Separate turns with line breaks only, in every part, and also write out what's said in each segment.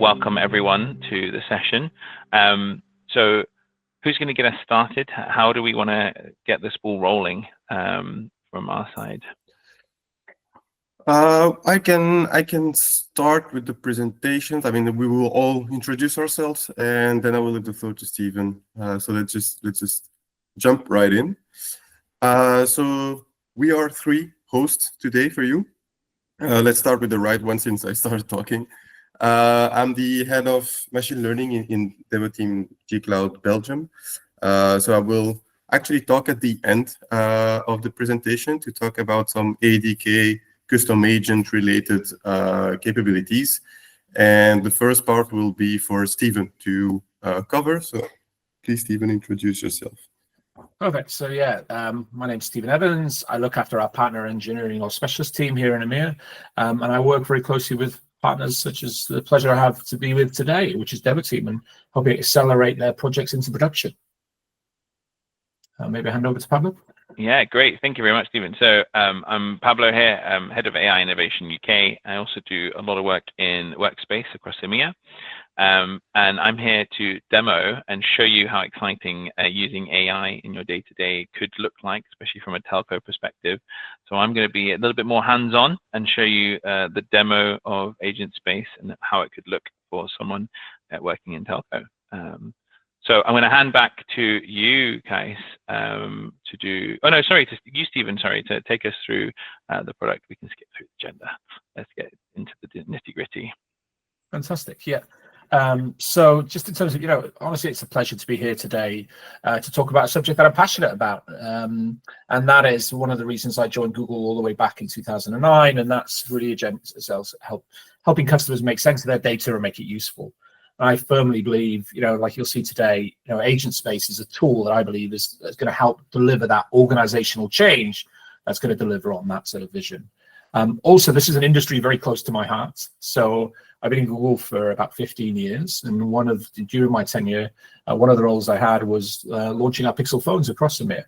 welcome everyone to the session. So who's going to get us started? How do we want to get this ball rolling from our side?
I can start with the presentations. I mean, we will all introduce ourselves, and then I will leave the floor to Stephen. So let's just jump right in. So we are 3 hosts today for you. Let's start with the right one since I started talking. I'm the head of machine learning in Devoteam G-Cloud Belgium. So I will actually talk at the end of the presentation to talk about some ADK custom agent related capabilities. And the first part will be for Stephen to cover. So please, Stephen, introduce yourself.
Perfect. So yeah, my name's Stephen Evans. I look after our partner engineering or specialist team here in EMEA, and I work very closely with partners such as the pleasure I have to be with today, which is Devoteam, and helping accelerate their projects into production. Maybe I hand over to Pablo.
Yeah, great. Thank you very much, Stephen. So I'm Pablo here, Head of AI Innovation UK. I also do a lot of work in Workspace across EMEA. And I'm here to demo and show you how exciting using AI in your day-to-day could look like, especially from a telco perspective. So I'm going to be a little bit more hands-on and show you the demo of Agentspace and how it could look for someone working in telco. So I'm going to hand back to you guys to do, oh no, sorry, to you, Stephen, sorry, to take us through the product. We can skip through the agenda. Let's get into the nitty-gritty.
Fantastic, yeah. So just in terms of, honestly, it's a pleasure to be here today to talk about a subject that I'm passionate about. And that is one of the reasons I joined Google all the way back in 2009. And that's really helping customers make sense of their data and make it useful. I firmly believe, like you'll see today, Agentspace is a tool that I believe is going to help deliver that organizational change that's going to deliver on that sort of vision. Also, this is an industry very close to my heart. So I've been in Google for about 15 years. And during my tenure, one of the roles I had was launching our Pixel phones across EMEA.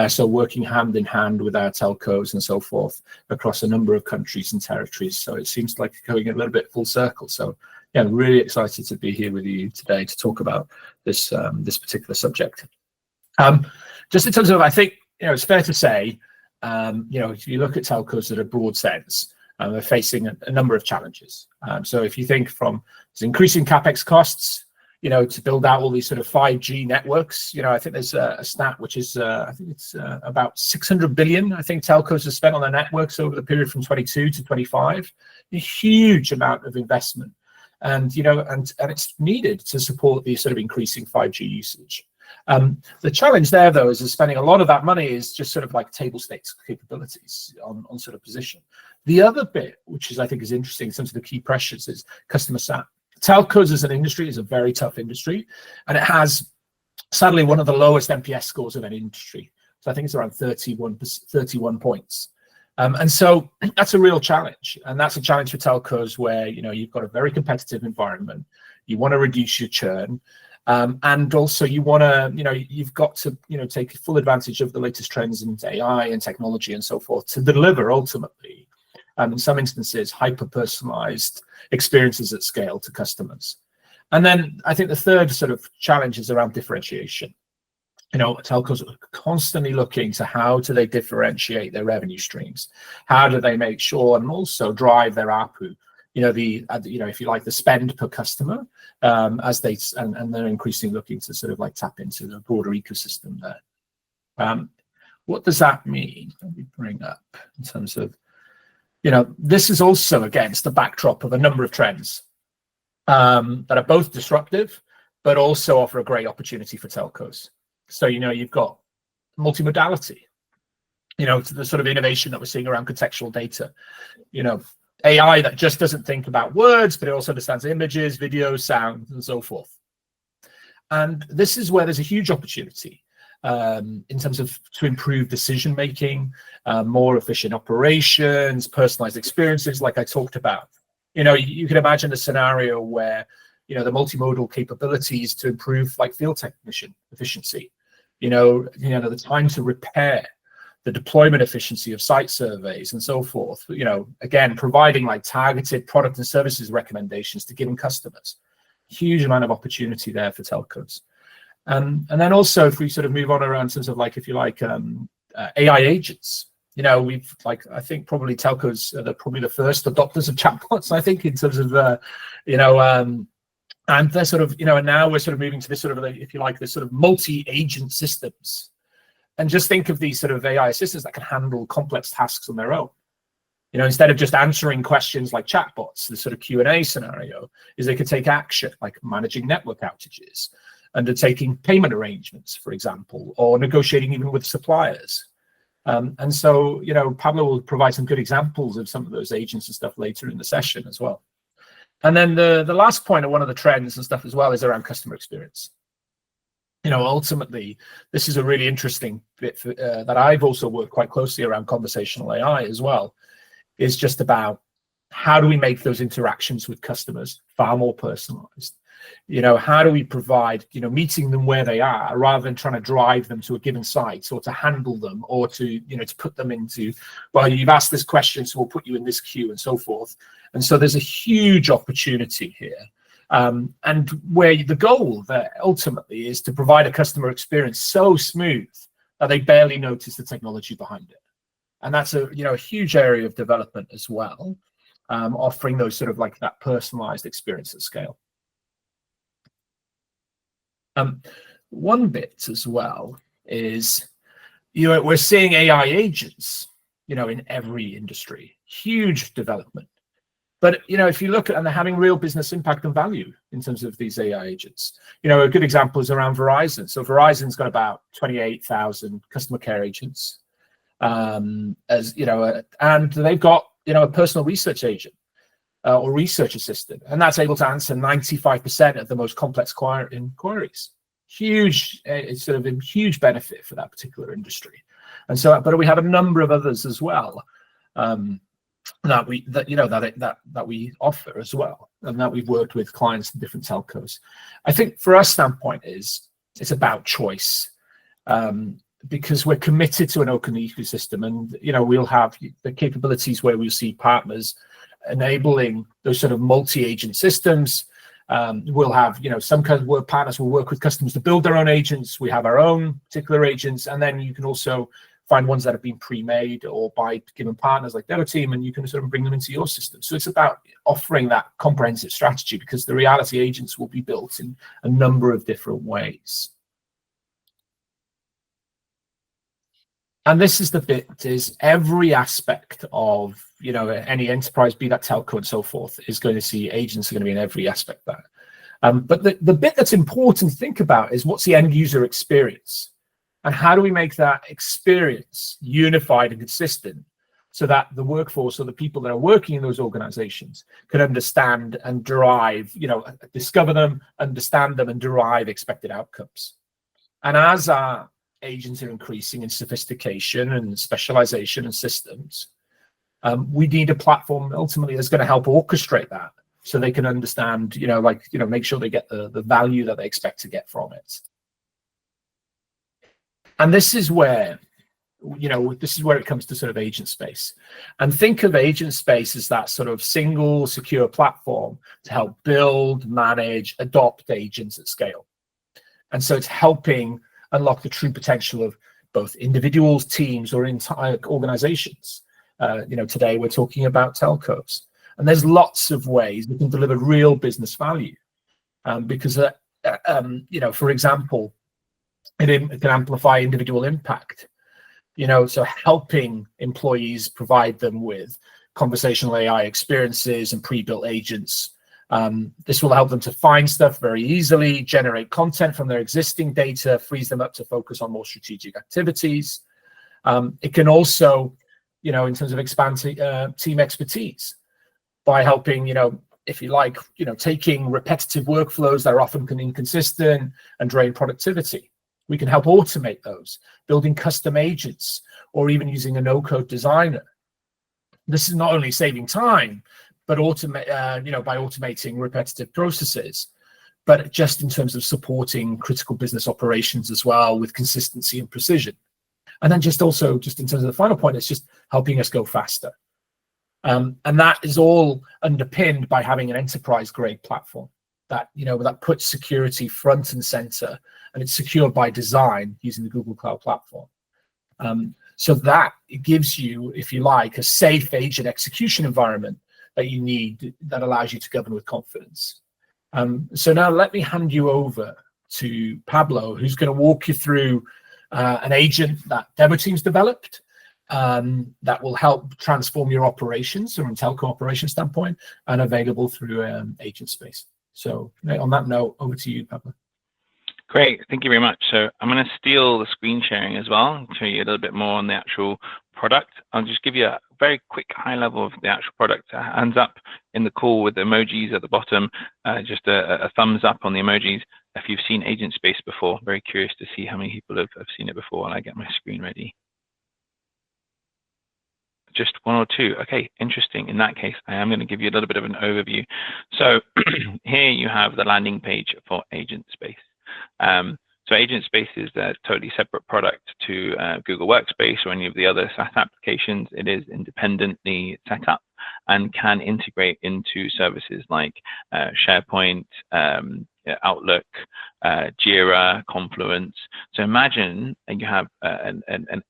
So working hand in hand with our telcos and so forth across a number of countries and territories. So it seems like going a little bit full circle. So yeah, I'm really excited to be here with you today to talk about this this particular subject. Just in terms of, I think, it's fair to say, if you look at telcos at a broad sense, they're facing a number of challenges. So if you think from increasing capex costs, to build out all these sort of 5G networks, I think there's a stat which is, I think it's about 600 billion, I think telcos have spent on their networks over the period from 22 to 25, a huge amount of investment. And, and it's needed to support the sort of increasing 5G usage. The challenge there, though, is spending a lot of that money is just sort of like table stakes capabilities on sort of position. The other bit, which I think is interesting in terms of the key pressures, is customer sat. Telcos as an industry is a very tough industry, and it has, sadly, one of the lowest NPS scores of any industry. So I think it's around 31 points. And so that's a real challenge. And that's a challenge for telcos where, you've got a very competitive environment. You want to reduce your churn. And also you want to, you've got to, take full advantage of the latest trends in AI and technology and so forth to deliver ultimately, in some instances, hyper-personalized experiences at scale to customers. And then I think the third sort of challenge is around differentiation. Telcos are constantly looking to how do they differentiate their revenue streams? How do they make sure and also drive their ARPU? If you like, the spend per customer, as and they're increasingly looking to sort of like tap into the broader ecosystem there. What does that mean? Let me bring up in terms of, this is also against the backdrop of a number of trends that are both disruptive, but also offer a great opportunity for telcos. So, you've got multimodality, to the sort of innovation that we're seeing around contextual data, AI that just doesn't think about words, but it also understands images, video, sound, and so forth. And this is where there's a huge opportunity in terms of to improve decision-making, more efficient operations, personalized experiences, like I talked about. You can imagine a scenario where, the multimodal capabilities to improve like field technician efficiency, the time to repair, the deployment efficiency of site surveys and so forth. Again, providing like targeted product and services recommendations to given customers. Huge amount of opportunity there for telcos. And then also, if we sort of move on around terms of like, if you like, AI agents. We've I think probably telcos are probably the first adopters of chatbots, I think, in terms of and they're sort of, and now we're sort of moving to this sort of, if you like, this sort of multi-agent systems. And just think of these sort of AI assistants that can handle complex tasks on their own. Instead of just answering questions like chatbots, the sort of Q&A scenario is they could take action, like managing network outages, undertaking payment arrangements, for example, or negotiating even with suppliers. And so, Pablo will provide some good examples of some of those agents and stuff later in the session as well. And then the last point of one of the trends and stuff as well is around customer experience. Ultimately, this is a really interesting bit that I've also worked quite closely around conversational AI as well, is just about how do we make those interactions with customers far more personalized? How do we provide, meeting them where they are rather than trying to drive them to a given site or to handle them or to, to put them into, well, you've asked this question, so we'll put you in this queue and so forth. And so there's a huge opportunity here. And where the goal there ultimately is to provide a customer experience so smooth that they barely notice the technology behind it. And that's a huge area of development as well, offering those sort of like that personalized experience at scale. One bit as well is, we're seeing AI agents, in every industry, huge development. But, if you look at, and they're having real business impact and value in terms of these AI agents. A good example is around Verizon. So Verizon's got about 28,000 customer care agents, and they've got, a personal research agent or research assistant, and that's able to answer 95% of the most complex inquiries. Huge, it's sort of a huge benefit for that particular industry. And so, but we have a number of others as well. That we offer as well, and that we've worked with clients in different telcos. I think for our standpoint it's about choice, because we're committed to an open ecosystem, and we'll have the capabilities where we'll see partners enabling those sort of multi-agent systems. We'll have some kind of work partners will work with customers to build their own agents. We have our own particular agents, and then you can also find ones that have been pre-made or by given partners like Devoteam, and you can sort of bring them into your system. So it's about offering that comprehensive strategy, because the reality agents will be built in a number of different ways. And this is the bit, is every aspect of any enterprise, be that telco and so forth, is going to see agents are going to be in every aspect of that. But the bit that's important to think about is what's the end user experience? And how do we make that experience unified and consistent so that the workforce or the people that are working in those organizations can understand and derive, discover them, understand them, and derive expected outcomes? And as our agents are increasing in sophistication and specialization and systems, we need a platform ultimately that's going to help orchestrate that so they can understand, make sure they get the value that they expect to get from it. And this is where, it comes to sort of Agentspace. And think of Agentspace as that sort of single secure platform to help build, manage, adopt agents at scale. And so it's helping unlock the true potential of both individuals, teams, or entire organizations. Today we're talking about telcos. And there's lots of ways we can deliver real business value. Because, for example, it can amplify individual impact, so helping employees, provide them with conversational AI experiences and pre-built agents. This will help them to find stuff very easily, generate content from their existing data, frees them up to focus on more strategic activities. It can also, in terms of expanding team expertise by helping, if you like, taking repetitive workflows that are often inconsistent and drain productivity. We can help automate those, building custom agents, or even using a no-code designer. This is not only saving time, but by automating repetitive processes, but just in terms of supporting critical business operations as well with consistency and precision. And then just also, just in terms of the final point, it's just helping us go faster. And that is all underpinned by having an enterprise-grade platform that, that puts security front and center, and it's secured by design using the Google Cloud Platform. So that it gives you, if you like, a safe agent execution environment that you need, that allows you to govern with confidence. So now let me hand you over to Pablo, who's going to walk you through an agent that Devoteam's developed that will help transform your operations from a telco operation standpoint, and available through Agentspace. So on that note, over to you, Pablo.
Great, thank you very much. So I'm going to steal the screen sharing as well and show you a little bit more on the actual product. I'll just give you a very quick high level of the actual product. Hands up in the call with the emojis at the bottom, just a thumbs up on the emojis if you've seen Agentspace before. Very curious to see how many people have seen it before while I get my screen ready. Just one or two. Okay, interesting. In that case, I am going to give you a little bit of an overview. So here you have the landing page for Agentspace. So Agentspace is a totally separate product to Google Workspace or any of the other SaaS applications. It is independently set up and can integrate into services like SharePoint, Outlook, Jira, Confluence. So imagine you have an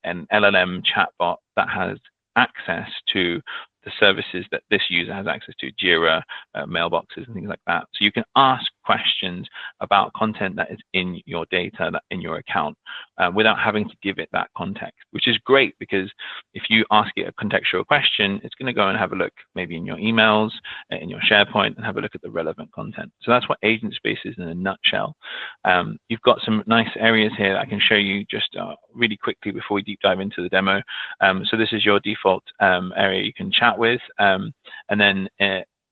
LLM chatbot that has access to the services that this user has access to, Jira, mailboxes, and things like that. So you can ask questions about content that is in your data, that in your account, without having to give it that context, which is great, because if you ask it a contextual question, it's going to go and have a look maybe in your emails, in your SharePoint, and have a look at the relevant content. So that's what Agentspace is in a nutshell. You've got some nice areas here that I can show you just really quickly before we deep dive into the demo. So this is your default area you can chat with, and then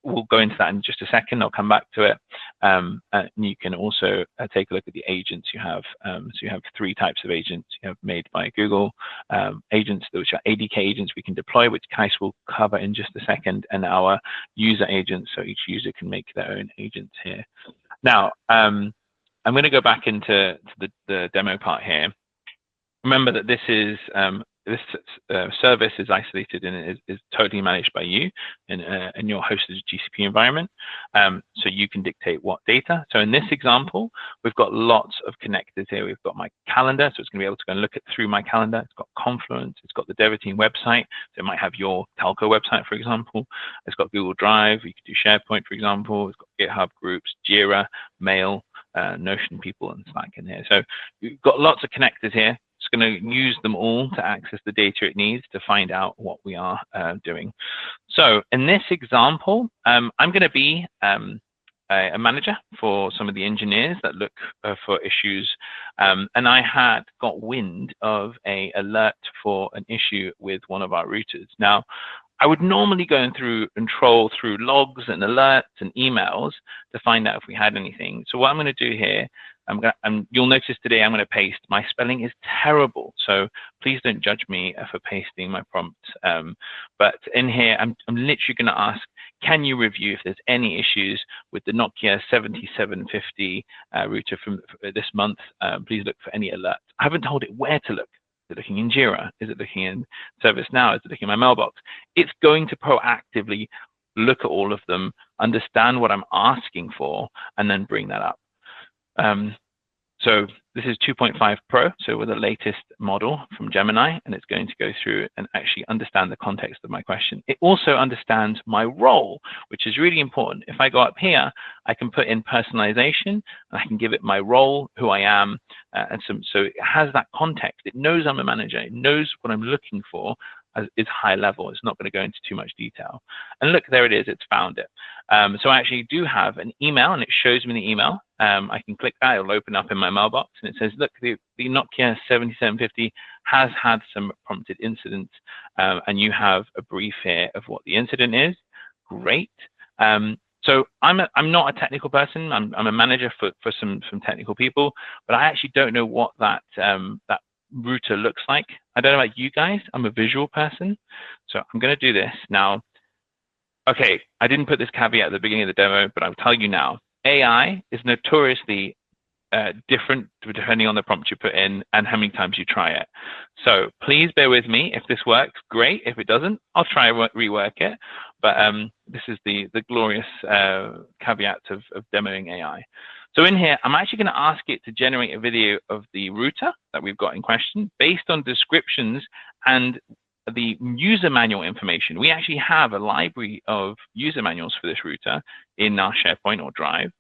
we'll go into that in just a second. I'll come back to it. And you can also take a look at the agents you have. So you have three types of agents. You have made by Google agents, which are ADK agents we can deploy, which Kais will cover in just a second, and our user agents. So each user can make their own agents here. Now, I'm going to go back into the demo part here. Remember that this is this service is isolated and is totally managed by you in your hosted GCP environment. So you can dictate what data. So in this example, we've got lots of connectors here. We've got my calendar, so it's going to be able to go and look through my calendar. It's got Confluence. It's got the Devoteam website. So it might have your telco website, for example. It's got Google Drive. You could do SharePoint, for example. It's got GitHub groups, Jira, Mail, Notion people, and Slack in here. So you've got lots of connectors here. It's going to use them all to access the data it needs to find out what we are doing. So in this example, I'm going to be a manager for some of the engineers that look for issues. And I had got wind of an alert for an issue with one of our routers. Now, I would normally go through and troll through logs and alerts and emails to find out if we had anything. So what I'm going to do here, you'll notice today I'm going to paste. My spelling is terrible, so please don't judge me for pasting my prompts. But in here, I'm literally going to ask, can you review if there's any issues with the Nokia 7750 router from this month? Please look for any alerts. I haven't told it where to look. Is it looking in Jira? Is it looking in ServiceNow? Is it looking in my mailbox? It's going to proactively look at all of them, understand what I'm asking for, and then bring that up. So this is 2.5 Pro, so with the latest model from Gemini, and it's going to go through and actually understand the context of my question. It also understands my role, which is really important. If I go up here, I can put in personalization, and I can give it my role, who I am, and so it has that context. It knows I'm a manager. It knows what I'm looking for. Is high level. It's not going to go into too much detail. And look, there it is. It's found it. So I actually do have an email, and it shows me the email. I can click that. It'll open up in my mailbox, and it says, look, the Nokia 7750 has had some prompted incidents, and you have a brief here of what the incident is. Great. So I'm not a technical person. I'm a manager for some technical people, but I actually don't know what that router looks like. I don't know about you guys. I'm a visual person, so I'm going to do this now. Okay, I didn't put this caveat at the beginning of the demo, but I'll tell you now. AI is notoriously different depending on the prompt you put in and how many times you try it. So please bear with me. If this works, great. If it doesn't, I'll try rework it. But this is the glorious caveat of demoing AI. So in here, I'm actually going to ask it to generate a video of the router that we've got in question based on descriptions and the user manual information. We actually have a library of user manuals for this router in our SharePoint or Drive.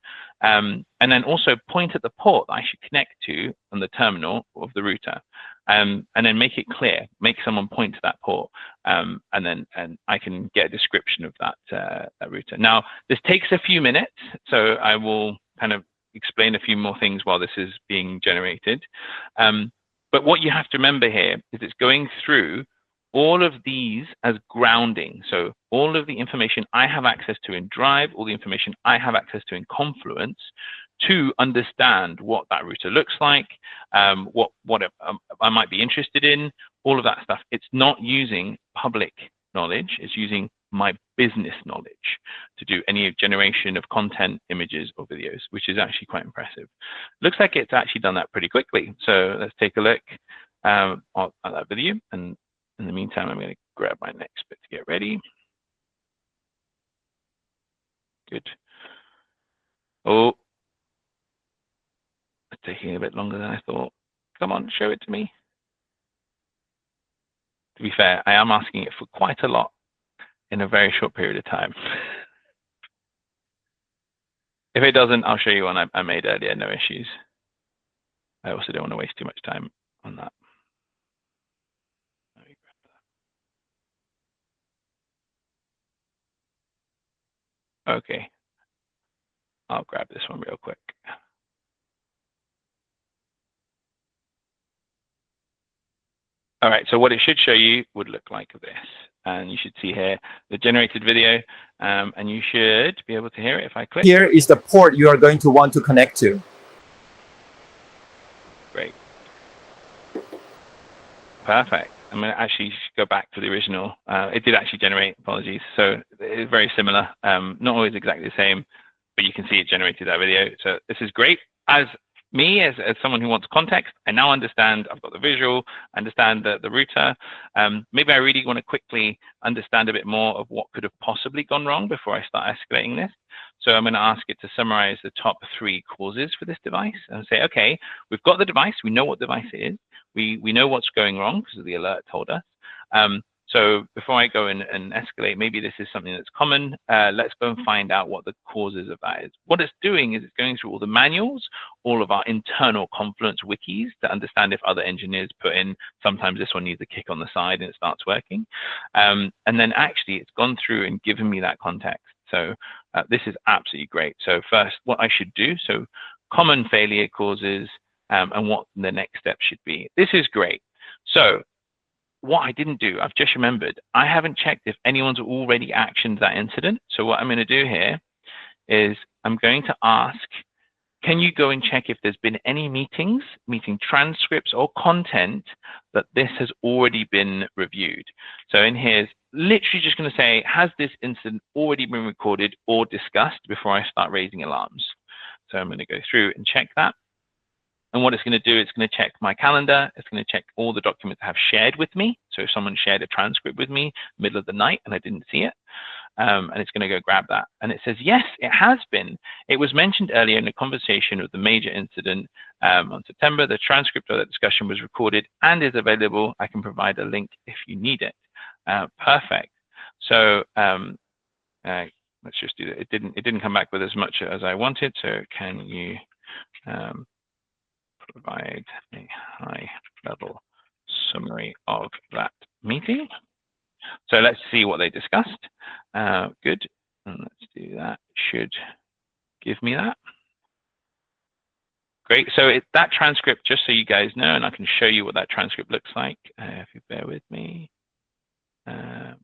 And then also point at the port that I should connect to on the terminal of the router. And then make it clear, make someone point to that port. And I can get a description of that router. Now, this takes a few minutes, so I will kind of explain a few more things while this is being generated. But what you have to remember here is it's going through all of these as grounding. So all of the information I have access to in Drive, all the information I have access to in Confluence, to understand what that router looks like, what I might be interested in, all of that stuff. It's not using public knowledge, it's using my business knowledge to do any generation of content, images, or videos, which is actually quite impressive. Looks like it's actually done that pretty quickly. So let's take a look at that video. And in the meantime, I'm going to grab my next bit to get ready. Good. Oh, it's taking a bit longer than I thought. Come on, show it to me. To be fair, I am asking it for quite a lot in a very short period of time. If it doesn't, I'll show you one I made earlier, no issues. I also don't want to waste too much time on that. Okay, I'll grab this one real quick. All right, so what it should show you would look like this. And you should see here the generated video, and you should be able to hear it if I click.
Here is the port you are going to want to connect to.
Great. Perfect. I'm going to actually go back to the original. It did actually generate, apologies. So it's very similar, not always exactly the same, but you can see it generated that video. So this is great. As me, as someone who wants context, I now understand, I've got the visual, understand the router. Maybe I really want to quickly understand a bit more of what could have possibly gone wrong before I start escalating this. So I'm going to ask it to summarize the top 3 causes for this device and say, okay, we've got the device, we know what device it is, we know what's going wrong because the alert told us. So before I go and escalate, maybe this is something that's common. Let's go and find out what the causes of that is. What it's doing is it's going through all the manuals, all of our internal Confluence wikis to understand if other engineers put in, sometimes this one needs a kick on the side and it starts working. And then actually it's gone through and given me that context. So this is absolutely great. So first, what I should do, so common failure causes and what the next step should be. This is great. So what I didn't do, I've just remembered, I haven't checked if anyone's already actioned that incident. So what I'm going to do here is I'm going to ask, can you go and check if there's been any meeting transcripts or content that this has already been reviewed? So in here is literally just going to say, has this incident already been recorded or discussed before I start raising alarms? So I'm going to go through and check that. And what it's going to do, it's going to check my calendar. It's going to check all the documents I have shared with me. So if someone shared a transcript with me middle of the night and I didn't see it, and it's going to go grab that. And it says, yes, it has been. It was mentioned earlier in the conversation of the major incident on September. The transcript of that discussion was recorded and is available. I can provide a link if you need it. Perfect. So let's just do that. It didn't come back with as much as I wanted. So can you provide a high-level summary of that meeting? So let's see what they discussed. Good, and let's do that. Should give me that. Great, so that transcript, just so you guys know, and I can show you what that transcript looks like, if you bear with me. There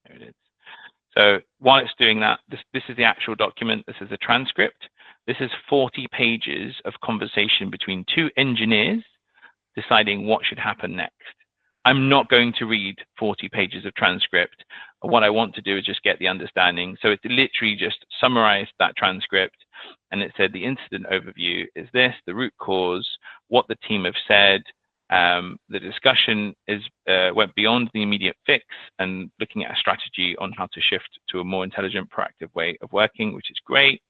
it is. So while it's doing that, this is the actual document. This is a transcript. This is 40 pages of conversation between 2 engineers deciding what should happen next. I'm not going to read 40 pages of transcript. What I want to do is just get the understanding. So it's literally just summarized that transcript. and it said the incident overview is this, the root cause, what the team have said. The discussion went beyond the immediate fix and looking at a strategy on how to shift to a more intelligent, proactive way of working, which is great.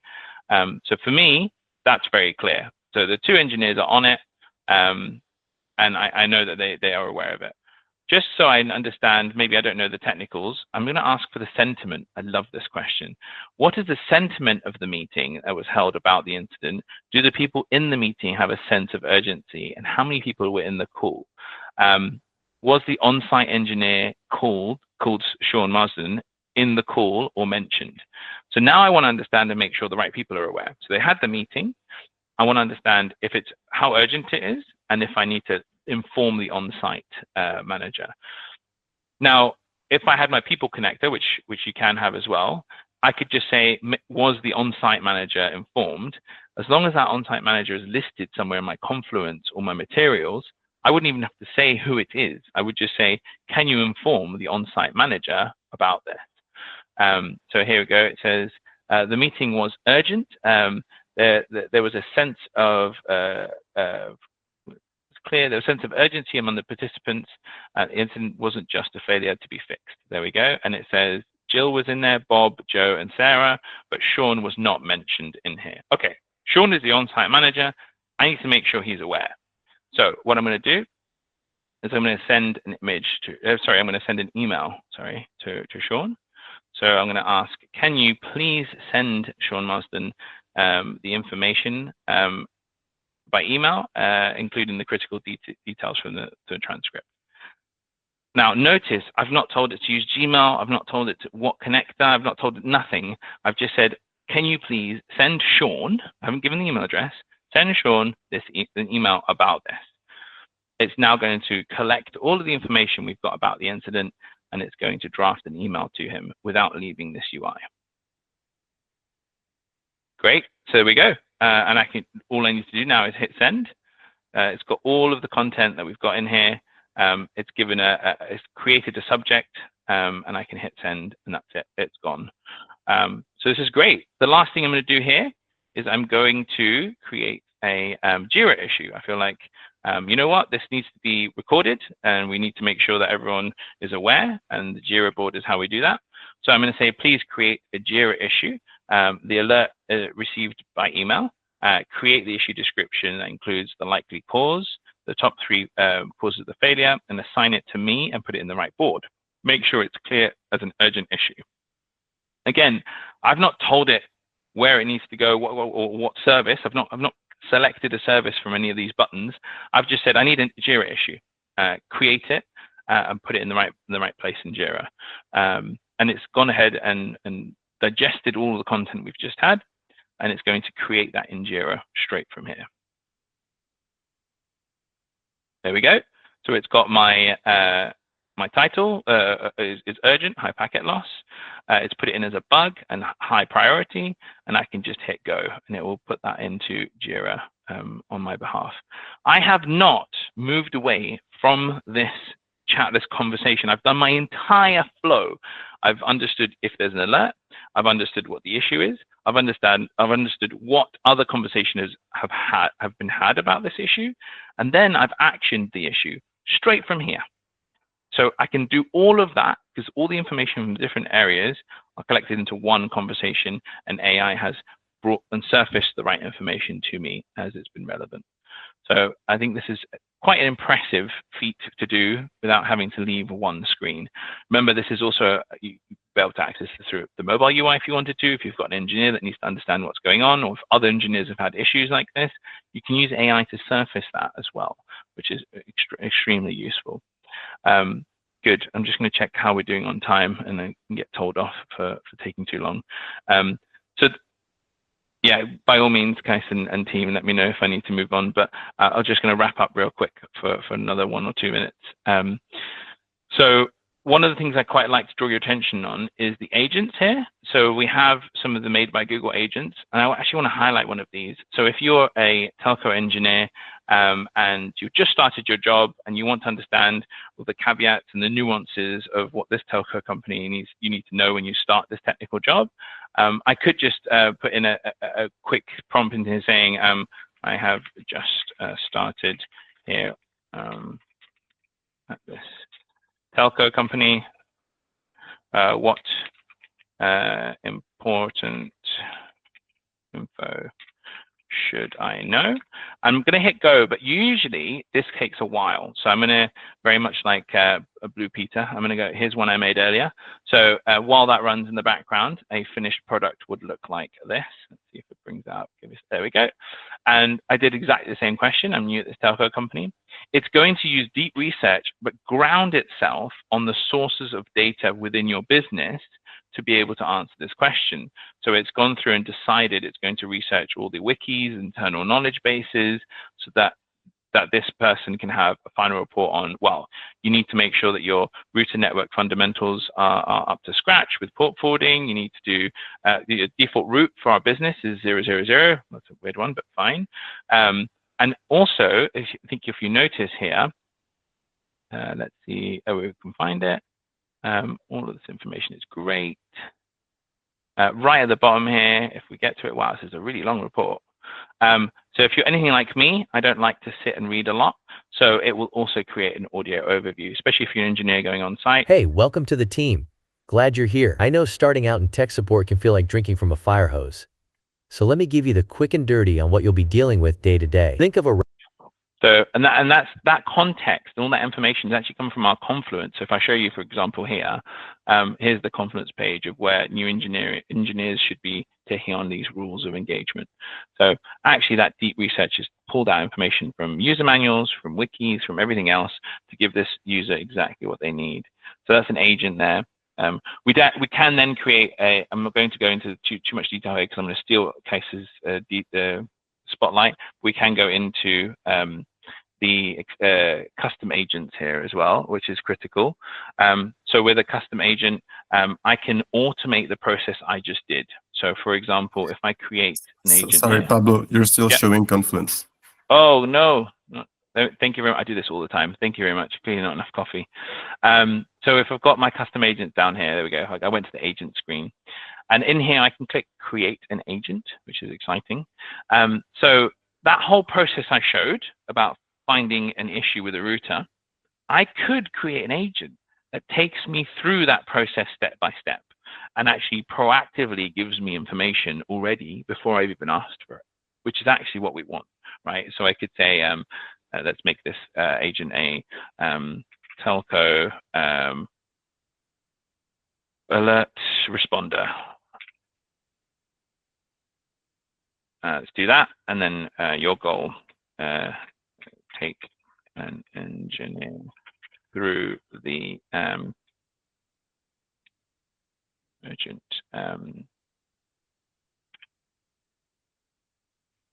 So for me, that's very clear. So the 2 engineers are on it, and I know that they are aware of it. Just so I understand, maybe I don't know the technicals, I'm going to ask for the sentiment. I love this question. What is the sentiment of the meeting that was held about the incident? Do the people in the meeting have a sense of urgency? And how many people were in the call? Was the on-site engineer called Sean Marsden in the call or mentioned? So now I want to understand and make sure the right people are aware. So they had the meeting. I want to understand if it's how urgent it is and if I need to inform the on-site manager. Now, if I had my people connector, which you can have as well, I could just say, was the on-site manager informed? As long as that on-site manager is listed somewhere in my Confluence or my materials, I wouldn't even have to say who it is. I would just say, can you inform the on-site manager about this? So here we go. It says, the meeting was urgent. There was a sense of clear, there was a sense of urgency among the participants. The incident wasn't just a failure to be fixed. There we go. And it says Jill was in there, Bob, Joe, and Sarah, but Sean was not mentioned in here. Okay, Sean is the on-site manager. I need to make sure he's aware. So what I'm going to do is I'm going to send an image to, I'm going to send an email, to Sean. So I'm going to ask, can you please send Sean Marsden the information by email, including the critical details from the transcript. Now, notice I've not told it to use Gmail. I've not told it to what connector. I've not told it nothing. I've just said, can you please send Sean, I haven't given the email address, send Sean an email about this. It's now going to collect all of the information we've got about the incident, and it's going to draft an email to him without leaving this UI. Great, so there we go. And all I need to do now is hit send. It's got all of the content that we've got in here. It's given it's created a subject, and I can hit send, and that's it. It's gone. So this is great. The last thing I'm going to do here is I'm going to create a Jira issue. I feel like, you know what, this needs to be recorded, and we need to make sure that everyone is aware, and the Jira board is how we do that. So I'm going to say, please create a Jira issue. The alert received by email, create the issue description that includes the likely cause, the top 3 causes of the failure, and assign it to me and put it in the right board. Make sure it's clear as an urgent issue. Again, I've not told it where it needs to go or what service. I've not selected a service from any of these buttons. I've just said I need a Jira issue. Create it and put it in the right place in Jira. And it's gone ahead and digested all the content we've just had, and it's going to create that in Jira straight from here. There we go. So it's got my my title is urgent, high packet loss. It's put it in as a bug and high priority, and I can just hit go, and it will put that into Jira on my behalf. I have not moved away from this chat, this conversation. I've done my entire flow. I've understood if there's an alert. I've understood what the issue is. I've understood what other conversations have been had about this issue, and then I've actioned the issue straight from here. So I can do all of that because all the information from different areas are collected into one conversation, and AI has brought and surfaced the right information to me as it's been relevant. So I think this is quite an impressive feat to do without having to leave one screen. Remember, this is also, you'll be able to access this through the mobile UI if you wanted to. If you've got an engineer that needs to understand what's going on, or if other engineers have had issues like this, you can use AI to surface that as well, which is extremely useful. Good. I'm just going to check how we're doing on time, and then get told off for taking too long. So yeah, by all means, guys and team, let me know if I need to move on, but I'm just going to wrap up real quick for another 1 or 2 minutes. So one of the things I quite like to draw your attention on is the agents here. So we have some of the made by Google agents, and I actually want to highlight one of these. So if you're a telco engineer and you've just started your job and you want to understand all the caveats and the nuances of what this telco company needs, you need to know when you start this technical job, I could just put in a quick prompt into here saying, I have just started here at this telco company. What important info should I know? I'm going to hit go, but usually this takes a while. So I'm going to, very much like a Blue Peter, I'm going to go, here's one I made earlier. So while that runs in the background, a finished product would look like this. Let's see if it brings out, there we go. And I did exactly the same question. I'm new at this telco company. It's going to use deep research, but ground itself on the sources of data within your business to be able to answer this question. So it's gone through and decided it's going to research all the wikis, internal knowledge bases, so that this person can have a final report on, well, you need to make sure that your router network fundamentals are up to scratch with port forwarding. You need to do, the default route for our business is 000. That's a weird one, but fine. And also, I think if you notice here, let's see, we can find it. All of this information is great. Right at the bottom here, if we get to it, wow, this is a really long report. So if you're anything like me, I don't like to sit and read a lot. So it will also create an audio overview, especially if you're an engineer going on site.
Hey, welcome to the team. Glad you're here. I know starting out in tech support can feel like drinking from a fire hose. So let me give you the quick and dirty on what you'll be dealing with day to day. Think of a
So, and that's that context and all that information is actually coming from our Confluence. So if I show you, for example, here, here's the Confluence page of where new engineers should be taking on these rules of engagement. So actually that deep research is pulled out information from user manuals, from wikis, from everything else to give this user exactly what they need. So that's an agent there. We can then create a, I'm not going to go into too much detail here because I'm going to steal Case's the spotlight. We can go into the custom agents here as well, which is critical. So with a custom agent, I can automate the process I just did. So for example, if I create an agent
Sorry,
here,
Pablo, you're still showing Confluence.
Oh, no. Thank you very much. I do this all the time. Thank you very much. Clearly not enough coffee. So if I've got my custom agents down here, there we go. I went to the agent screen. And in here, I can click create an agent, which is exciting. So that whole process I showed about finding an issue with a router, I could create an agent that takes me through that process step by step and actually proactively gives me information already before I've even asked for it, which is actually what we want, right? So I could say, let's make this agent a telco alert responder. Let's do that, and then your goal, take an engineer through the urgent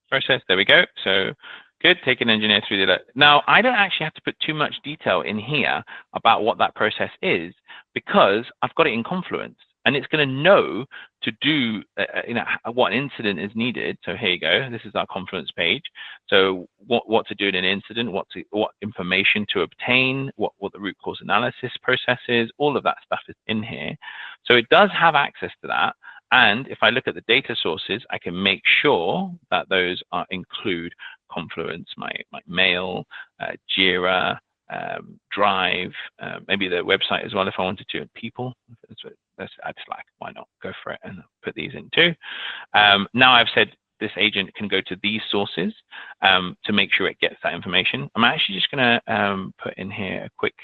process. There we go. So good, take an engineer through the alert. Now, I don't actually have to put too much detail in here about what that process is because I've got it in Confluence. And it's going to know to do, what incident is needed. So here you go. This is our Confluence page. So what to do in an incident, what information to obtain, what the root cause analysis process is. All of that stuff is in here. So it does have access to that. And if I look at the data sources, I can make sure that those include Confluence, my mail, Jira, Drive, maybe the website as well if I wanted to, and people. Let's add Slack, why not? Go for it and put these in too. Now I've said this agent can go to these sources to make sure it gets that information. I'm actually just going to put in here a quick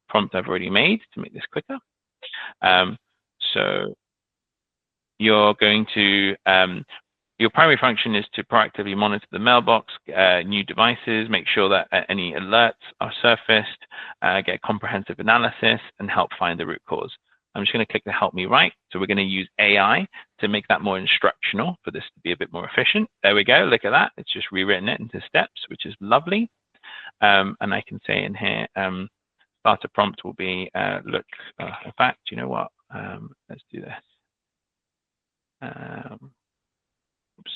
prompt I've already made to make this quicker. So you're going to, your primary function is to proactively monitor the mailbox, new devices, make sure that any alerts are surfaced, get comprehensive analysis, and help find the root cause. I'm just going to click the help me write. So we're going to use AI to make that more instructional for this to be a bit more efficient. There we go. Look at that. It's just rewritten it into steps, which is lovely. And I can say in here, starter prompt will be, look, in fact, you know what? Let's do this. Oops.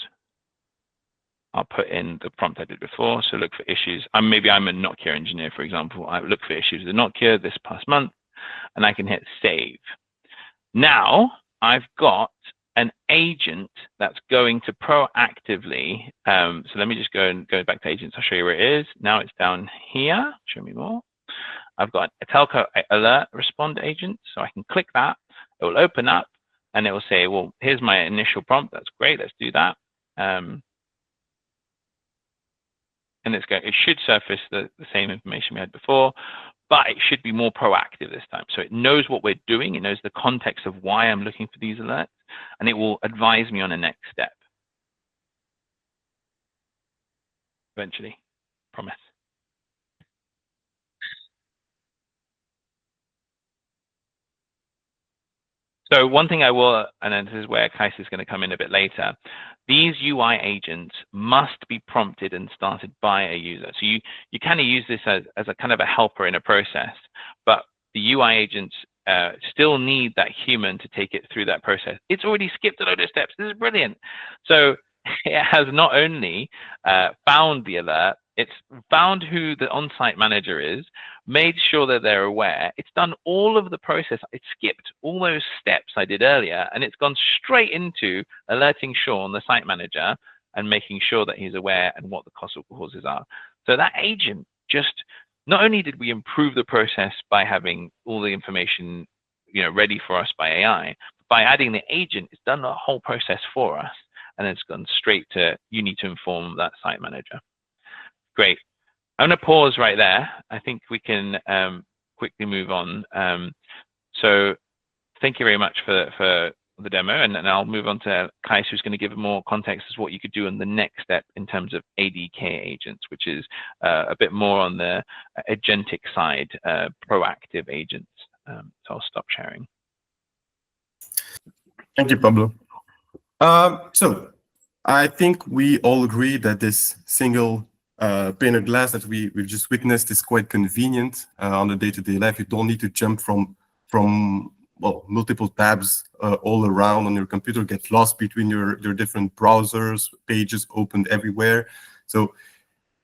I'll put in the prompt I did before. So look for issues. Maybe I'm a Nokia engineer, for example. I look for issues with Nokia this past month, and I can hit save. Now I've got an agent that's going to proactively, so let me just go back to agents. I'll show you where it is. Now it's down here. Show me more. I've got a telco alert respond agent, so I can click that. It will open up and it will say, well, here's my initial prompt. That's great. Let's do that. And it should surface the same information we had before, but it should be more proactive this time. So it knows what we're doing. It knows the context of why I'm looking for these alerts, and it will advise me on the next step. Eventually, promise. So one thing I will, and then this is where Kais is going to come in a bit later, these UI agents must be prompted and started by a user. So you kind of use this as a kind of a helper in a process, but the UI agents still need that human to take it through that process. It's already skipped a load of steps. This is brilliant. So it has not only found the alert, it's found who the on-site manager is, made sure that they're aware. It's done all of the process. It skipped all those steps I did earlier, and it's gone straight into alerting Sean, the site manager, and making sure that he's aware and what the causal causes are. So that agent just, not only did we improve the process by having all the information, ready for us by AI, but by adding the agent, it's done the whole process for us, and it's gone straight to, you need to inform that site manager. Great. I'm going to pause right there. I think we can quickly move on. So thank you very much for the demo, and I'll move on to Kais, who's going to give more context as to what you could do in the next step in terms of ADK agents, which is a bit more on the agentic side, proactive agents. So I'll stop sharing.
Thank you, Pablo. So I think we all agree that this single pane of glass that we've just witnessed is quite convenient on the day-to-day life. You don't need to jump from multiple tabs all around on your computer, get lost between your different browsers, pages opened everywhere. So,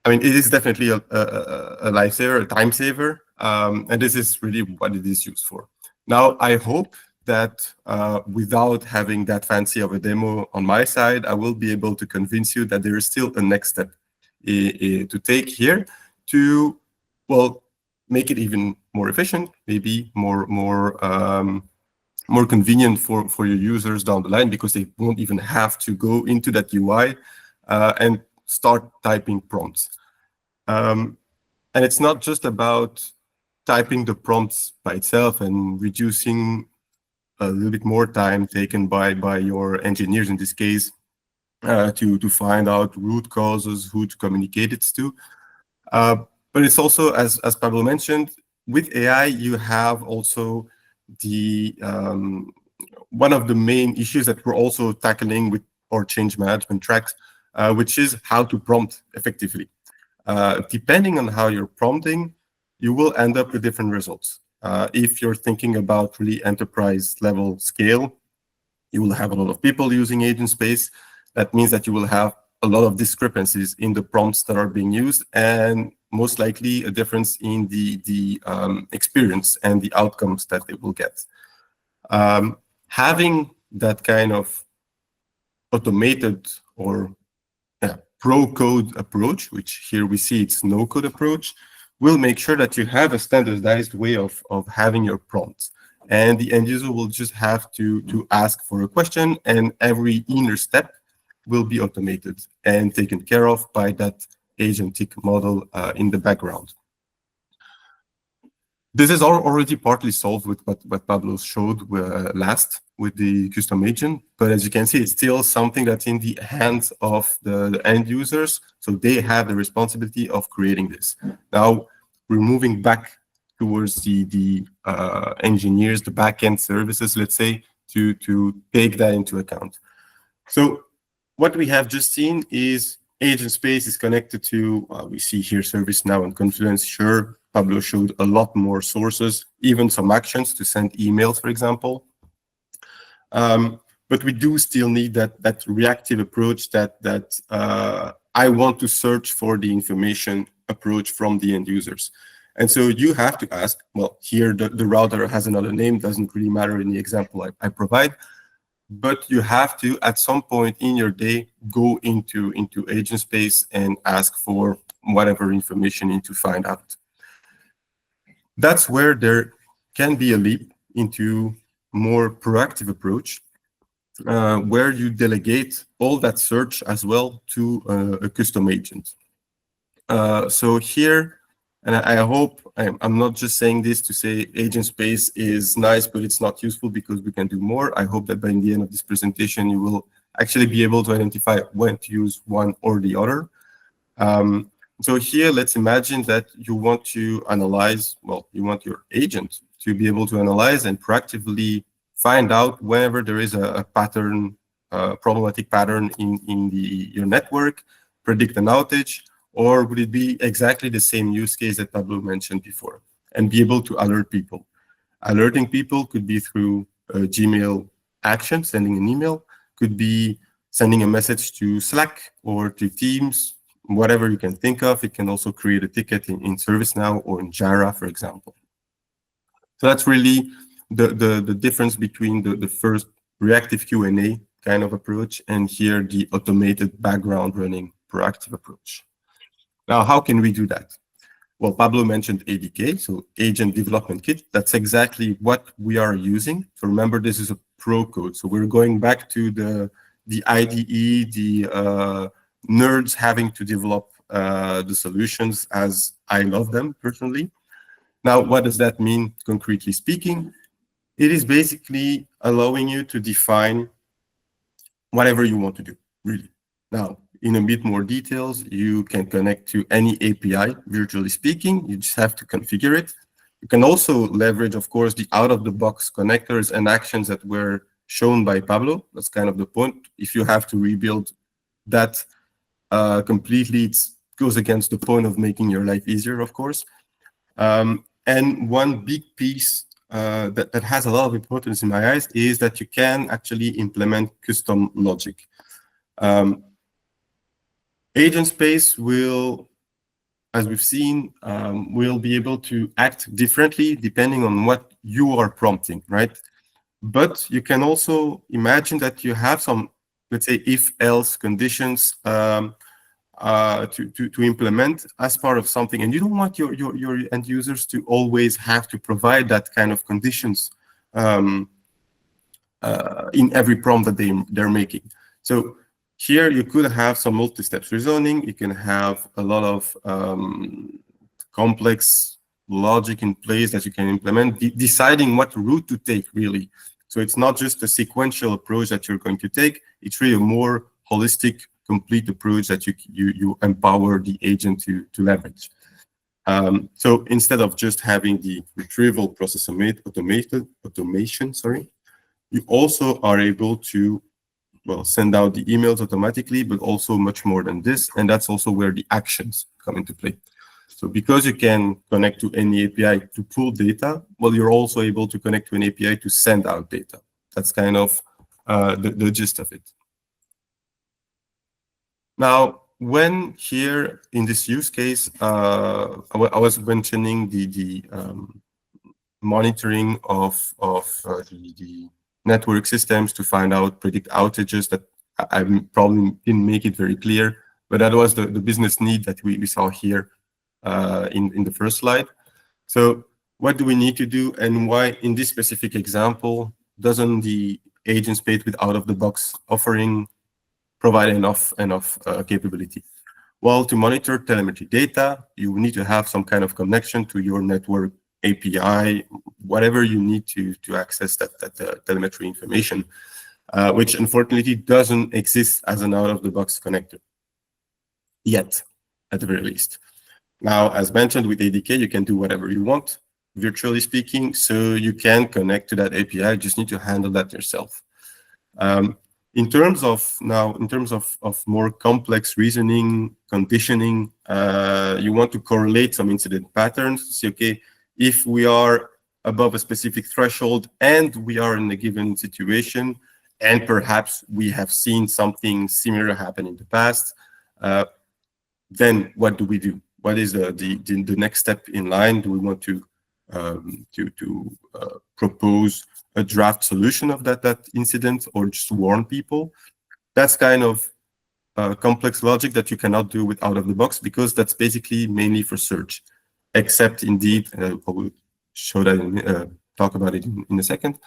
I mean, it is definitely a lifesaver, a time saver, and this is really what it is used for. Now, I hope that without having that fancy of a demo on my side, I will be able to convince you that there is still a next step to take here to, make it even more efficient, maybe more convenient for your users down the line, because they won't even have to go into that UI and start typing prompts. And it's not just about typing the prompts by itself and reducing a little bit more time taken by your engineers in this case to find out root causes, who to communicate it to. But it's also, as Pablo mentioned, with AI, you have also the one of the main issues that we're also tackling with our change management tracks, which is how to prompt effectively. Depending on how you're prompting, you will end up with different results. If you're thinking about really enterprise level scale, you will have a lot of people using Agentspace. That means that you will have a lot of discrepancies in the prompts that are being used, and most likely a difference in the experience and the outcomes that they will get. Having that kind of automated or pro-code approach, which here we see it's no-code approach, will make sure that you have a standardized way of having your prompts. And the end user will just have to ask for a question, and every inner step will be automated and taken care of by that agentic model in the background. This is already partly solved with what Pablo showed last with the custom agent, but as you can see, it's still something that's in the hands of the end users, so they have the responsibility of creating this. Now, we're moving back towards the engineers, the backend services, let's say, to take that into account. So what we have just seen is Agentspace is connected to, we see here ServiceNow and Confluence. Sure, Pablo showed a lot more sources, even some actions to send emails, for example. But we do still need that reactive approach, that I want to search for the information approach from the end users. And so you have to ask, well, here the router has another name, doesn't really matter in the example I provide. but you have to, at some point in your day, go into Agentspace and ask for whatever information you need to find out. That's where there can be a leap into more proactive approach, where you delegate all that search as well to a custom agent. So here, and I hope I'm not just saying this to say Agentspace is nice, but it's not useful because we can do more. I hope that by the end of this presentation, you will actually be able to identify when to use one or the other. So here, let's imagine that you want to analyze, well, you want your agent to be able to analyze and proactively find out whenever there is a pattern, problematic pattern in your network, predict an outage, or would it be exactly the same use case that Pablo mentioned before, and be able to alert people. Alerting people could be through a Gmail action, sending an email, could be sending a message to Slack or to Teams, whatever you can think of. It can also create a ticket in ServiceNow or in Jira, for example. So that's really the difference between the first reactive Q&A kind of approach and here the automated background running proactive approach. Now, how can we do that? Well, Pablo mentioned ADK, so Agent Development Kit. That's exactly what we are using. So remember, this is a pro code. So we're going back to the IDE, the nerds having to develop the solutions as I love them personally. Now, what does that mean concretely speaking? It is basically allowing you to define whatever you want to do, really. Now, in a bit more details, you can connect to any API, virtually speaking. You just have to configure it. You can also leverage, of course, the out-of-the-box connectors and actions that were shown by Pablo. That's kind of the point. If you have to rebuild that completely, it goes against the point of making your life easier, of course. And one big piece that has a lot of importance in my eyes is that you can actually implement custom logic. Agentspace will, as we've seen, will be able to act differently depending on what you are prompting, right? But you can also imagine that you have some, let's say, if-else conditions to implement as part of something, and you don't want your end users to always have to provide that kind of conditions in every prompt that they're making. So here you could have some multi-step reasoning. You can have a lot of complex logic in place that you can implement, deciding what route to take, really. So it's not just a sequential approach that you're going to take. It's really a more holistic, complete approach that you empower the agent to leverage. So instead of just having the retrieval process automation, you also are able to, well, send out the emails automatically, but also much more than this. And that's also where the actions come into play. So because you can connect to any API to pull data, well, you're also able to connect to an API to send out data. That's kind of the gist of it. Now, when here in this use case, I was mentioning the monitoring of the network systems to find out, predict outages, that I probably didn't make it very clear, but that was the business need that we saw here in the first slide. So what do we need to do, and why in this specific example doesn't the Agentspace with out-of-the-box offering provide enough capability? Well, to monitor telemetry data, you need to have some kind of connection to your network API, whatever you need to access that telemetry information, which unfortunately doesn't exist as an out-of-the-box connector yet, at the very least. Now, as mentioned with ADK, you can do whatever you want, virtually speaking, so you can connect to that API. You just need to handle that yourself. In terms of more complex reasoning, conditioning, you want to correlate some incident patterns to see, okay, if we are above a specific threshold and we are in a given situation, and perhaps we have seen something similar happen in the past, then what do we do? What is the next step in line? Do we want to propose a draft solution of that incident or just warn people. That's kind of complex logic that you cannot do with out of the box, because that's basically mainly for search, except indeed, I will show that talk about it in a second,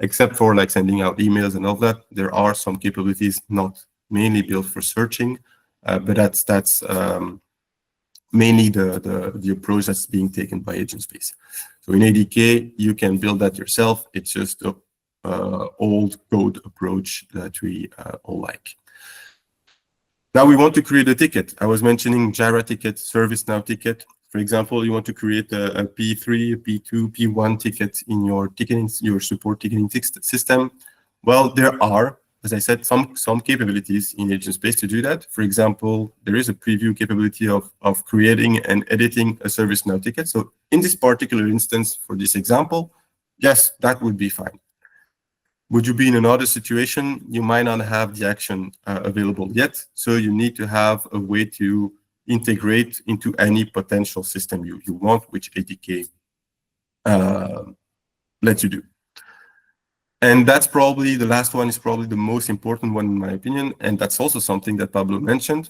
except for like sending out emails and all that. There are some capabilities not mainly built for searching, but that's mainly the approach that's being taken by Agentspace. So in ADK, you can build that yourself. It's just a old code approach that we all like. Now we want to create a ticket. I was mentioning Jira ticket, ServiceNow ticket. For example, you want to create a P3, a P2, P1 ticket in your ticketing, your support ticketing system. Well, there are, as I said, some capabilities in Agentspace to do that. For example, there is a preview capability of creating and editing a ServiceNow ticket. So in this particular instance, for this example, yes, that would be fine. Would you be in another situation? You might not have the action available yet. So you need to have a way to integrate into any potential system you want, which ADK lets you do. And that's probably, the last one is probably the most important one in my opinion. And that's also something that Pablo mentioned.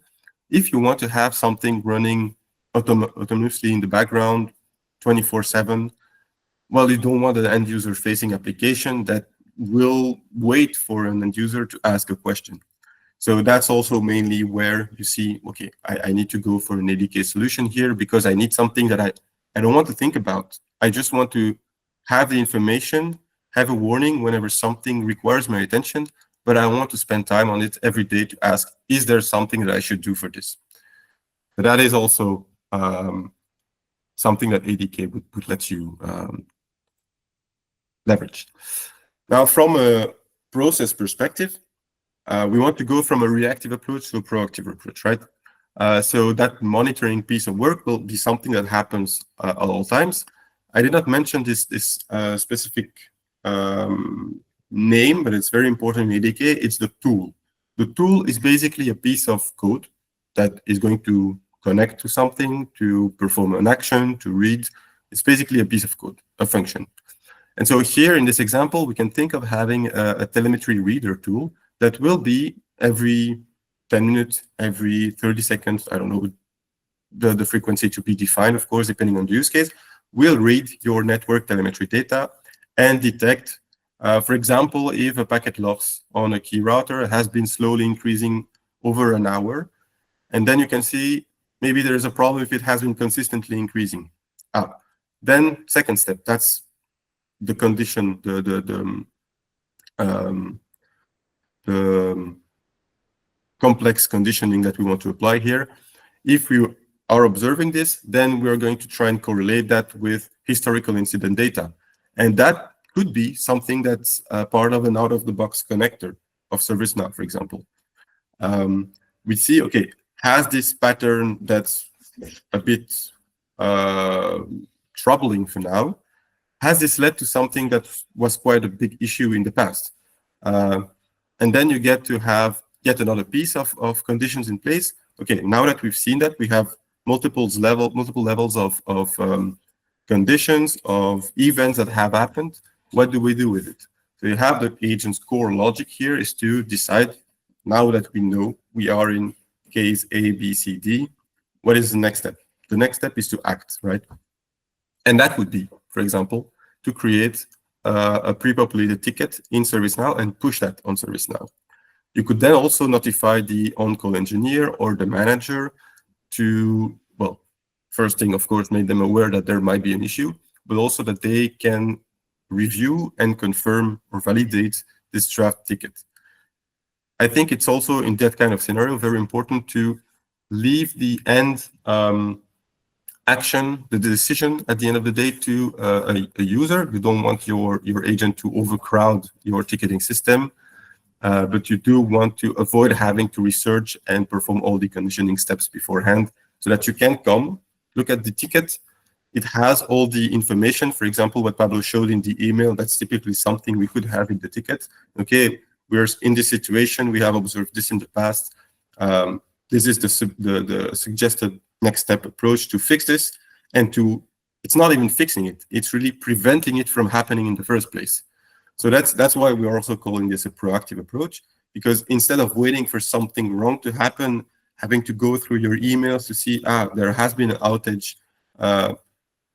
If you want to have something running autonomously in the background 24/7, well, you don't want an end user facing application that will wait for an end user to ask a question. So that's also mainly where you see, okay, I need to go for an ADK solution here, because I need something that I don't want to think about. I just want to have the information, have a warning whenever something requires my attention, but I want to spend time on it every day to ask, is there something that I should do for this? But that is also something that ADK would let you leverage. Now, from a process perspective, we want to go from a reactive approach to a proactive approach, right? So that monitoring piece of work will be something that happens at all times. I did not mention this specific name, but it's very important in ADK. It's the tool. The tool is basically a piece of code that is going to connect to something, to perform an action, to read. It's basically a piece of code, a function. And so here in this example, we can think of having a telemetry reader tool that will be every 10 minutes, every 30 seconds, I don't know, the frequency to be defined, of course, depending on the use case, will read your network telemetry data and detect, for example, if a packet loss on a key router has been slowly increasing over an hour, and then you can see maybe there is a problem if it has been consistently increasing. Then second step, that's the condition, the complex conditioning that we want to apply here. If we are observing this, then we are going to try and correlate that with historical incident data. And that could be something that's part of an out-of-the-box connector of ServiceNow, for example. We see, okay, has this pattern that's a bit troubling for now, has this led to something that was quite a big issue in the past? And then you get to have yet another piece of conditions in place. Okay, now that we've seen that, we have multiple levels of conditions, of events that have happened. What do we do with it? So you have the agent's core logic here is to decide, now that we know we are in case A, B, C, D, what is the next step? The next step is to act, right? And that would be, for example, to create a pre-populated ticket in ServiceNow and push that on ServiceNow. You could then also notify the on-call engineer or the manager to, well, first thing, of course, make them aware that there might be an issue, but also that they can review and confirm or validate this draft ticket. I think it's also in that kind of scenario very important to leave the end action, the decision at the end of the day to a user. You don't want your agent to overcrowd your ticketing system, but you do want to avoid having to research and perform all the conditioning steps beforehand, so that you can come, look at the ticket. It has all the information. For example, what Pablo showed in the email, that's typically something we could have in the ticket. Okay, we're in this situation. We have observed this in the past. This is the suggested next step approach to fix this, and it's not even fixing it. It's really preventing it from happening in the first place. So that's why we're also calling this a proactive approach, because instead of waiting for something wrong to happen, having to go through your emails to see, there has been an outage,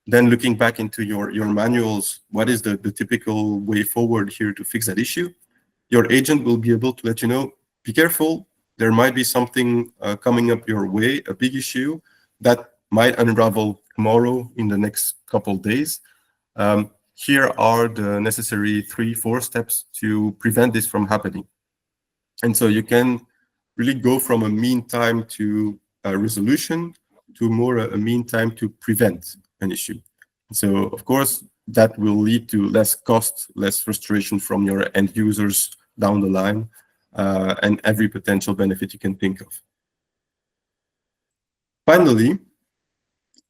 then looking back into your manuals, what is the typical way forward here to fix that issue? Your agent will be able to let you know, be careful, there might be something coming up your way, a big issue that might unravel tomorrow in the next couple of days. Here are the necessary 3-4 steps to prevent this from happening. And so you can really go from a mean time to a resolution to more a mean time to prevent an issue. So of course, that will lead to less cost, less frustration from your end users down the line, and every potential benefit you can think of. Finally,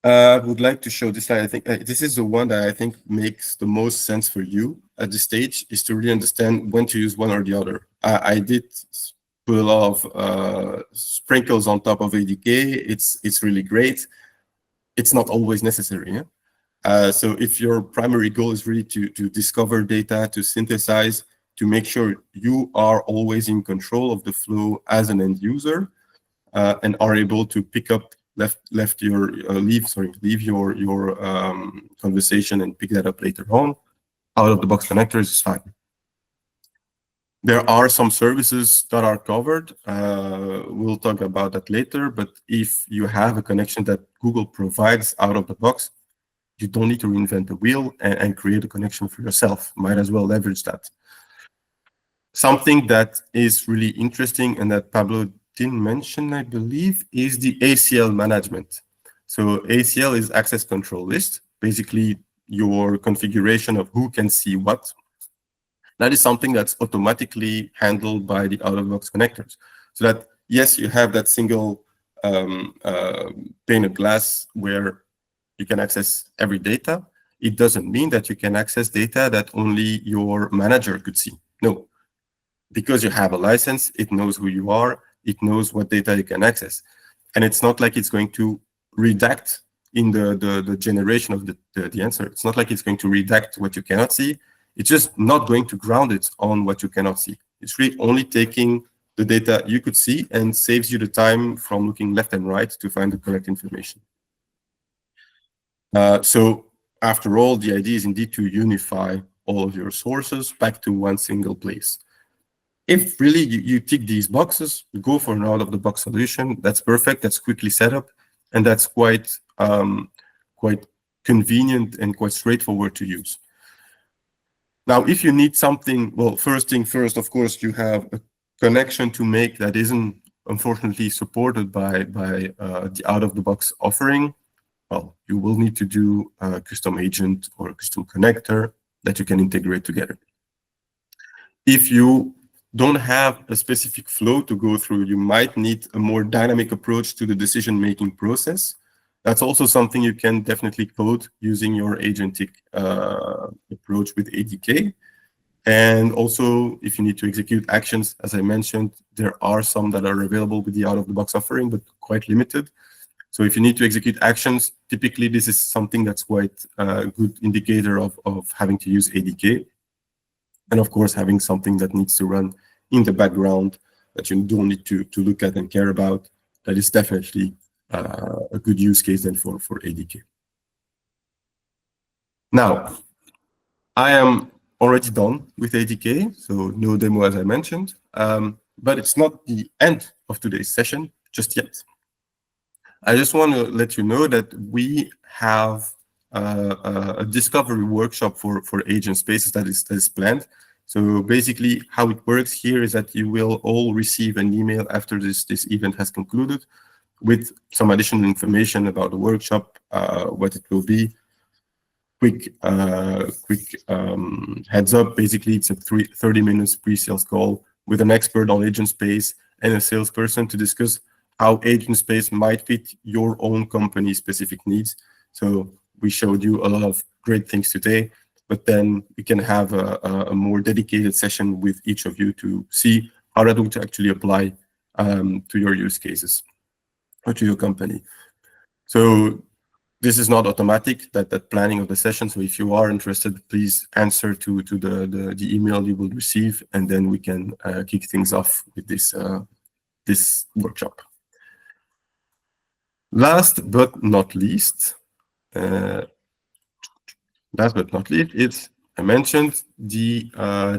I would like to show this slide. I think this is the one that I think makes the most sense for you at this stage, is to really understand when to use one or the other. I did put a lot of sprinkles on top of ADK. It's really great. It's not always necessary. Yeah? So if your primary goal is really to discover data, to synthesize, to make sure you are always in control of the flow as an end user, and are able to pick up, leave your conversation and pick that up later on, out-of-the-box connectors is fine. There are some services that are covered. We'll talk about that later, but if you have a connection that Google provides out of the box, you don't need to reinvent the wheel and create a connection for yourself. Might as well leverage that. Something that is really interesting and that Pablo didn't mention, I believe, is the ACL management. So ACL is access control list, basically your configuration of who can see what. That is something that's automatically handled by the out-of-box connectors. So that, yes, you have that single pane of glass where you can access every data. It doesn't mean that you can access data that only your manager could see. No. Because you have a license, it knows who you are, it knows what data you can access. And it's not like it's going to redact in the generation of the answer. It's not like it's going to redact what you cannot see. It's just not going to ground it on what you cannot see. It's really only taking the data you could see and saves you the time from looking left and right to find the correct information. So after all, the idea is indeed to unify all of your sources back to one single place. If really you tick these boxes, you go for an out-of-the-box solution, that's perfect, that's quickly set up, and that's quite convenient and quite straightforward to use. Now, if you need something, well, first thing first, of course, you have a connection to make that isn't unfortunately supported by the out-of-the-box offering. Well, you will need to do a custom agent or a custom connector that you can integrate together. If you don't have a specific flow to go through, you might need a more dynamic approach to the decision-making process. That's also something you can definitely code using your agentic approach with ADK. And also, if you need to execute actions, as I mentioned, there are some that are available with the out-of-the-box offering, but quite limited. So if you need to execute actions, typically this is something that's quite a good indicator of having to use ADK. And of course, having something that needs to run in the background that you don't need to look at and care about, that is definitely a good use case then for ADK. Now, I am already done with ADK, so no demo as I mentioned, but it's not the end of today's session just yet. I just want to let you know that we have a discovery workshop for Agentspace that is planned. So basically, how it works here is that you will all receive an email after this event has concluded with some additional information about the workshop, what it will be. Quick heads up. Basically, it's a 30 minutes pre-sales call with an expert on Agentspace and a salesperson to discuss how Agentspace might fit your own company specific needs. So we showed you a lot of great things today, but then we can have a more dedicated session with each of you to see how that would actually apply to your use cases or to your company. So this is not automatic, that planning of the session. So if you are interested, please answer to the email you will receive, and then we can kick things off with this this workshop. Last but not least, it's, I mentioned the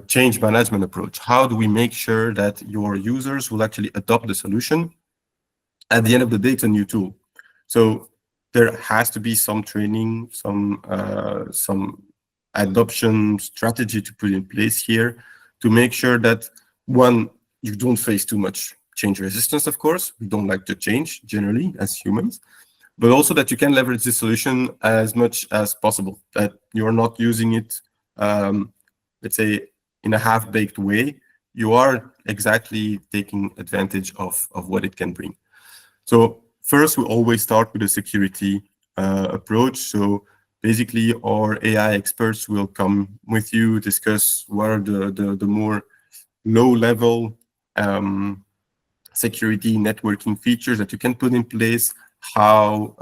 change management approach. How do we make sure that your users will actually adopt the solution? At the end of the day, it's a new tool. So there has to be some training, some adoption strategy to put in place here to make sure that, one, you don't face too much change resistance, of course. We don't like to change generally as humans, but also that you can leverage the solution as much as possible, that you're not using it, let's say, in a half-baked way. You are exactly taking advantage of what it can bring. So first, we always start with a security approach. So basically, our AI experts will come with you, discuss what are the more low-level security networking features that you can put in place, how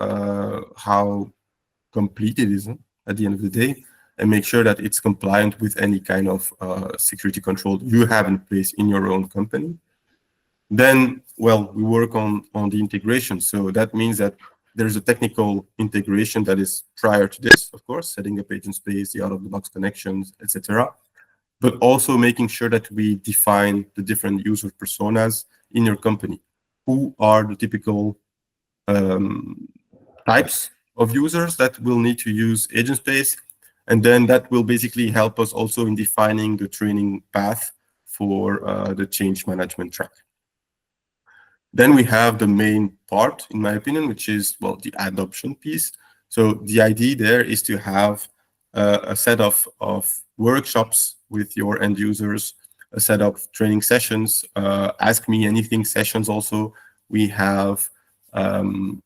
complete it is at the end of the day, and make sure that it's compliant with any kind of security control you have in place in your own company. Then, well, we work on the integration. So that means that there's a technical integration that is prior to this, of course, setting up Agentspace, the out-of-the-box connections, etc. But also making sure that we define the different user personas in your company. Who are the typical types of users that will need to use Agentspace? And then that will basically help us also in defining the training path for the change management track. Then we have the main part, in my opinion, which is, well, the adoption piece. So the idea there is to have a set of workshops with your end users, a set of training sessions, ask me anything sessions also. We have open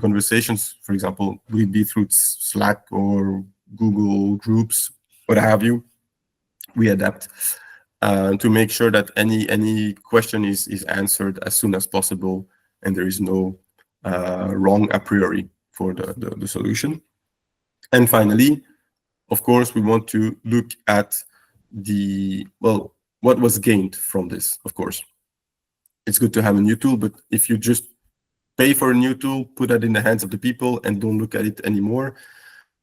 conversations, for example, will it be through Slack or Google Groups, what have you. We adapt to make sure that any question is answered as soon as possible, and there is no wrong a priori for the solution. And finally, of course, we want to look at what was gained from this, of course. It's good to have a new tool, but if you just pay for a new tool, put that in the hands of the people, and don't look at it anymore,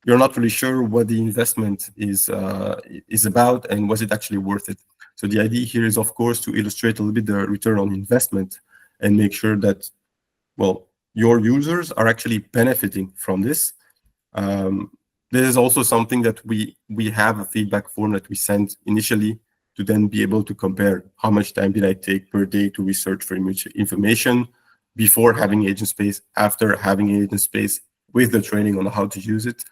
you're not really sure what the investment is about and was it actually worth it. So the idea here is, of course, to illustrate a little bit the return on investment and make sure that, well, your users are actually benefiting from this. This is also something that we have a feedback form that we send initially to then be able to compare how much time did I take per day to research for information before having Agentspace, after having Agentspace, with the training on how to use it.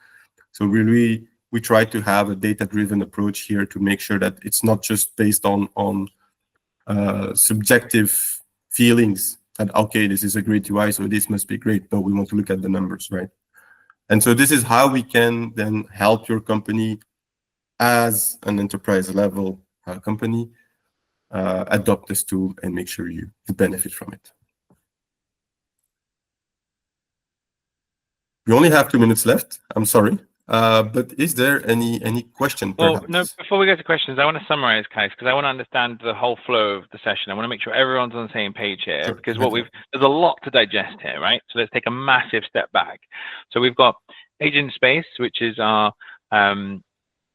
So really, we try to have a data-driven approach here to make sure that it's not just based on subjective feelings that, okay, this is a great UI, so this must be great. No, we want to look at the numbers, right? And so this is how we can then help your company as an enterprise level company adopt this tool and make sure you benefit from it. We only have 2 minutes left. I'm sorry. But is there any question?
Well, no, before we go to questions, I want to summarize, guys, because I want to understand the whole flow of the session. I want to make sure everyone's on the same page here,
Sure.
because there's a lot to digest here, right? So let's take a massive step back. So we've got Agentspace, which is our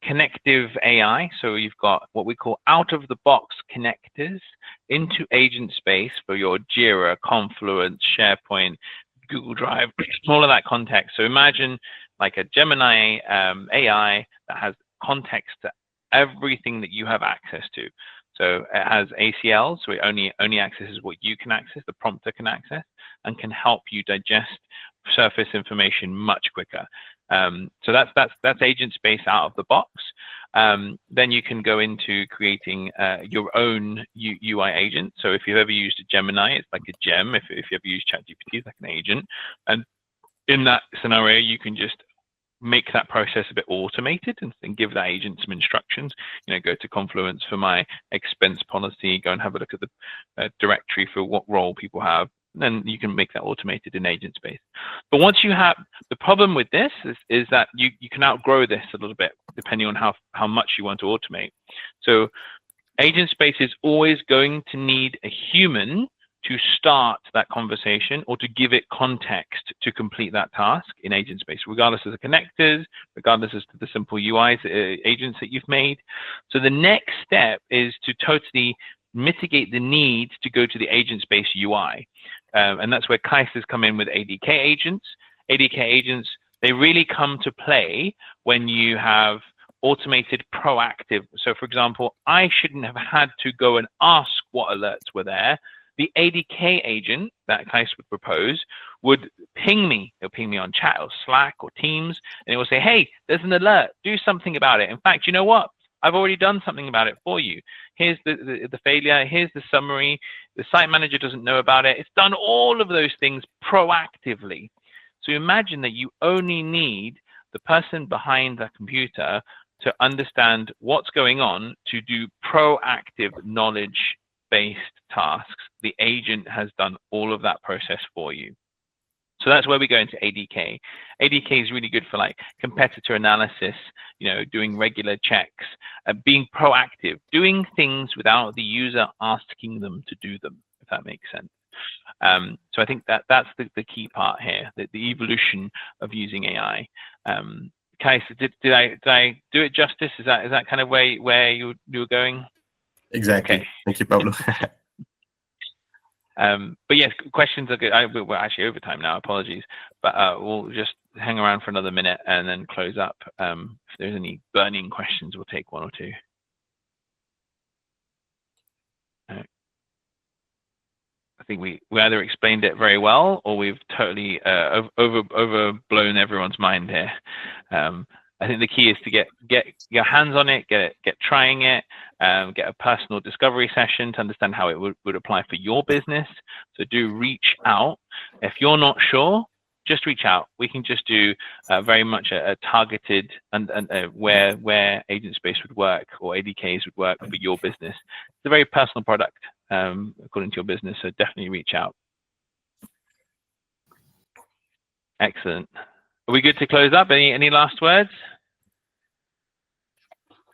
connective AI. So you've got what we call out-of-the-box connectors into Agentspace for your Jira, Confluence, SharePoint, Google Drive, all of that context. So imagine like a Gemini AI that has context to everything that you have access to. So it has ACL, so it only accesses what you can access, the prompter can access, and can help you digest surface information much quicker. So that's Agentspace out of the box. Then you can go into creating your own UI agent. So if you've ever used a Gemini, it's like a gem. If you ever use ChatGPT, it's like an agent. And in that scenario, you can just make that process a bit automated and give that agent some instructions. You know, go to Confluence for my expense policy, go and have a look at the directory for what role people have, then you can make that automated in Agentspace. But once you have, the problem with this is that you can outgrow this a little bit depending on how much you want to automate. So Agentspace is always going to need a human to start that conversation or to give it context to complete that task in Agentspace, regardless of the connectors, regardless as to the simple UIs, agents that you've made. So the next step is to totally mitigate the need to go to the Agentspace UI. And that's where Kaisers come in with ADK agents. ADK agents, they really come to play when you have automated proactive. So for example, I shouldn't have had to go and ask what alerts were there. The ADK agent that Kais would propose would ping me. It'll ping me on chat or Slack or Teams, and it will say, hey, there's an alert, do something about it. In fact, you know what? I've already done something about it for you. Here's the failure, here's the summary. The site manager doesn't know about it. It's done all of those things proactively. So imagine that you only need the person behind the computer to understand what's going on to do proactive knowledge-based tasks. The agent has done all of that process for you. So that's where we go into ADK. ADK is really good for like competitor analysis, you know, doing regular checks, being proactive, doing things without the user asking them to do them, if that makes sense. So I think that's the key part here, the evolution of using AI. Kais, did I do it justice? Is that kind of where you were going?
Exactly.
Okay.
Thank you, Pablo.
But yes, questions are good. We're actually over time now. Apologies, but we'll just hang around for another minute and then close up. If there's any burning questions, we'll take one or two. I think we either explained it very well or we've totally overblown everyone's mind here. I think the key is to get your hands on it, get trying it, get a personal discovery session to understand how it would apply for your business. So do reach out. If you're not sure, just reach out. We can just do very much a targeted and where Agentspace would work or ADKs would work for your business. It's a very personal product according to your business, so definitely reach out. Excellent. Are we good to close up? Any last words?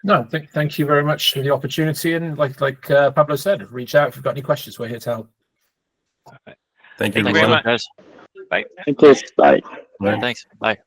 No, thank you very much for the opportunity. And like Pablo said, reach out if you've got any questions. We're here to help.
Perfect.
Thank you,
Thank you very
everyone.
much. Bye.
Thank you. Bye.
Bye.
Thanks. Bye.